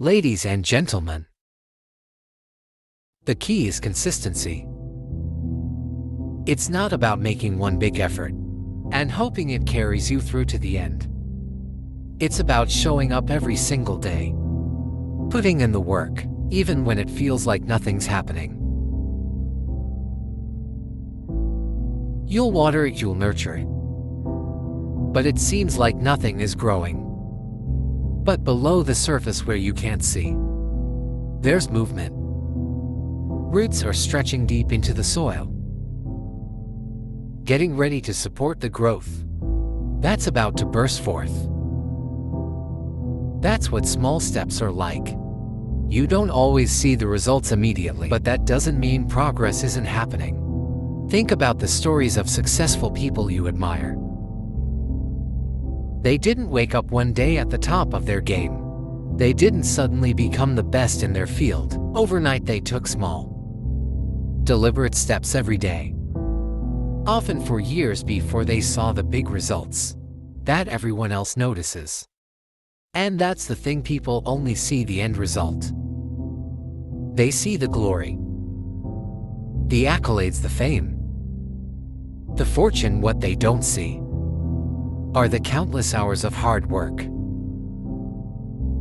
Ladies and gentlemen, the key is consistency. It's not about making one big effort and hoping it carries you through to the end. It's about showing up every single day, putting in the work, even when it feels like nothing's happening. You'll water it, you'll nurture it, but it seems like nothing is growing. But below the surface where you can't see, there's movement. Roots are stretching deep into the soil, getting ready to support the growth that's about to burst forth. That's what small steps are like. You don't always see the results immediately, but that doesn't mean progress isn't happening. Think about the stories of successful people you admire. They didn't wake up one day at the top of their game. They didn't suddenly become the best in their field. Overnight, they took small, deliberate steps every day, often for years before they saw the big results that everyone else notices. And that's the thing, people only see the end result. They see the glory, the accolades, the fame, the fortune. What they don't see are the countless hours of hard work,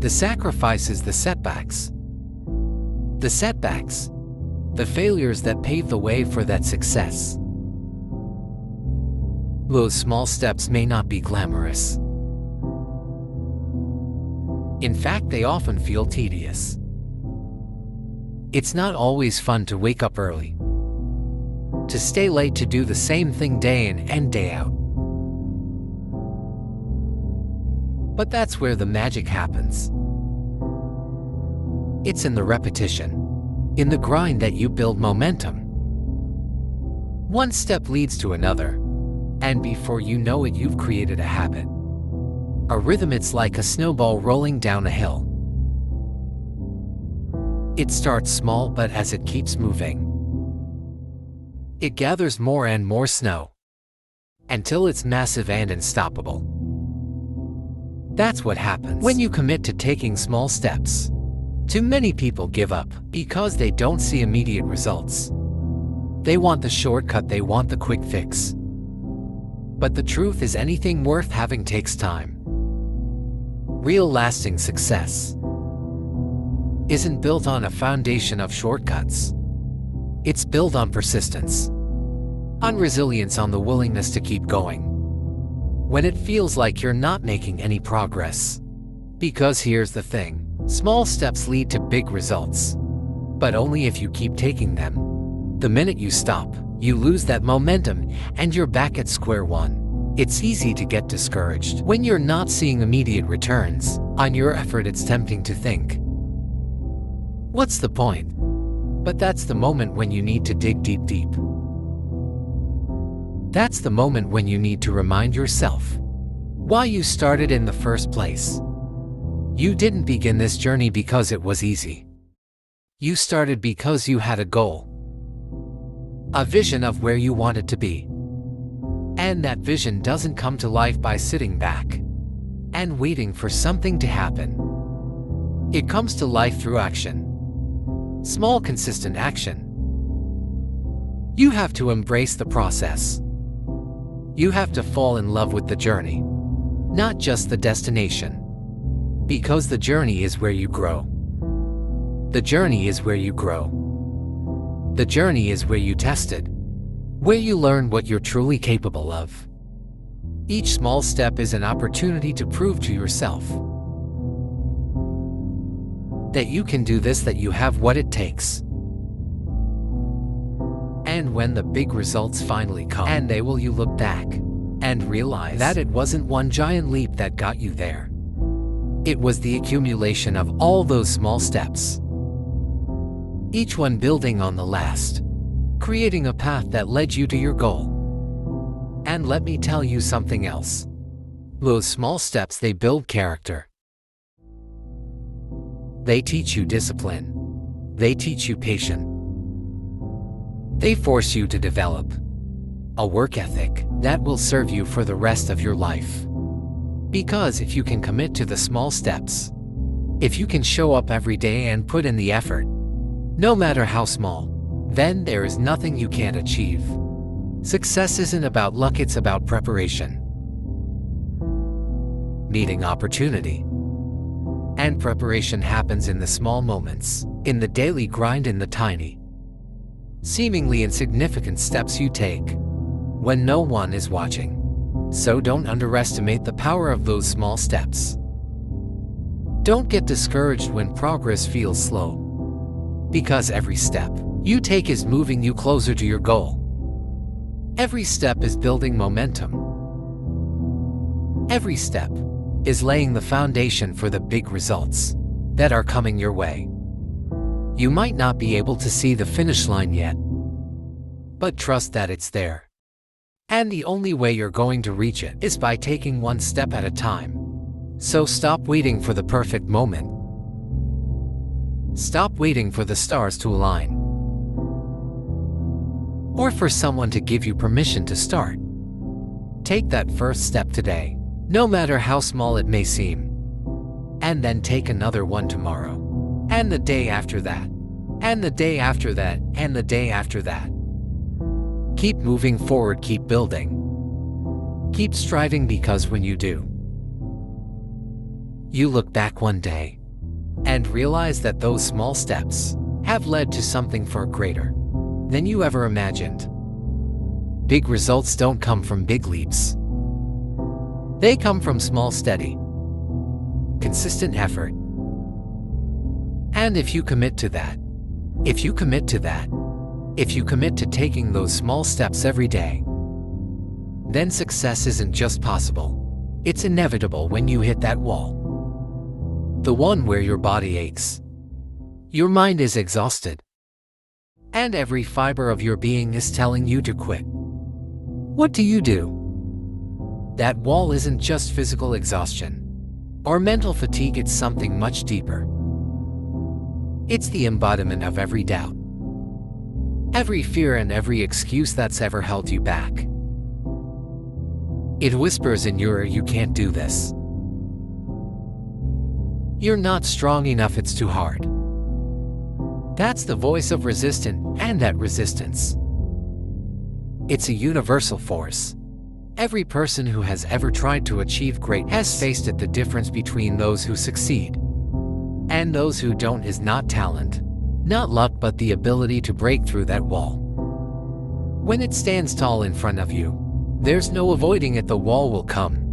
the sacrifices, the setbacks, the failures that pave the way for that success. Those small steps may not be glamorous. In fact, they often feel tedious. It's not always fun to wake up early, to stay late, to do the same thing day in and day out. But that's where the magic happens. It's in the repetition, in the grind, that you build momentum. One step leads to another, and before you know it, you've created a habit, a rhythm. It's like a snowball rolling down a hill. It starts small, but as it keeps moving, it gathers more and more snow until it's massive and unstoppable. That's what happens when you commit to taking small steps. Too many people give up because they don't see immediate results. They want the shortcut, they want the quick fix. But the truth is, anything worth having takes time. Real lasting success isn't built on a foundation of shortcuts. It's built on persistence, on resilience, on the willingness to keep going when it feels like you're not making any progress. Because here's the thing, small steps lead to big results, but only if you keep taking them. The minute you stop, you lose that momentum and you're back at square one. It's easy to get discouraged when you're not seeing immediate returns on your effort. It's tempting to think, what's the point? But that's the moment when you need to dig deep. That's the moment when you need to remind yourself why you started in the first place. You didn't begin this journey because it was easy. You started because you had a goal, a vision of where you wanted to be. And that vision doesn't come to life by sitting back and waiting for something to happen. It comes to life through action. Small, consistent action. You have to embrace the process. You have to fall in love with the journey, not just the destination. Because the journey is where you grow. The journey is where you grow. The journey is where you test it, where you learn what you're truly capable of. Each small step is an opportunity to prove to yourself that you can do this, that you have what it takes. And when the big results finally come, and they will, you look back and realize that it wasn't one giant leap that got you there. It was the accumulation of all those small steps, each one building on the last, creating a path that led you to your goal. And let me tell you something else. Those small steps, they build character. They teach you discipline. They teach you patience. They force you to develop a work ethic that will serve you for the rest of your life. Because if you can commit to the small steps, If you can show up every day and put in the effort, no matter how small, then there is nothing you can't achieve. Success isn't about luck, it's about preparation. Meeting opportunity. And preparation happens in the small moments, in the daily grind, in the tiny, seemingly insignificant steps you take when no one is watching. So don't underestimate the power of those small steps. Don't get discouraged when progress feels slow, because every step you take is moving you closer to your goal. Every step is building momentum. Every step is laying the foundation for the big results that are coming your way. You might not be able to see the finish line yet, but trust that it's there. And the only way you're going to reach it is by taking one step at a time. So stop waiting for the perfect moment. Stop waiting for the stars to align, or for someone to give you permission to start. Take that first step today, no matter how small it may seem. And then take another one tomorrow, and the day after that, and the day after that, and the day after that. Keep moving forward, keep building. Keep striving, because when you do, you look back one day and realize that those small steps have led to something far greater than you ever imagined. Big results don't come from big leaps. They come from small, steady, consistent effort. And if you commit to that, if you commit to taking those small steps every day, then success isn't just possible, it's inevitable when you hit that wall. The one where your body aches, your mind is exhausted, and every fiber of your being is telling you to quit. What do you do? That wall isn't just physical exhaustion or mental fatigue, it's something much deeper. It's the embodiment of every doubt, every fear, and every excuse that's ever held you back. It whispers in your ear, you can't do this. You're not strong enough, it's too hard. That's the voice of resistance, and that resistance, it's a universal force. Every person who has ever tried to achieve great has faced it. The difference between those who succeed and those who don't is not talent, not luck, but the ability to break through that wall. When it stands tall in front of you, there's no avoiding it, the wall will come.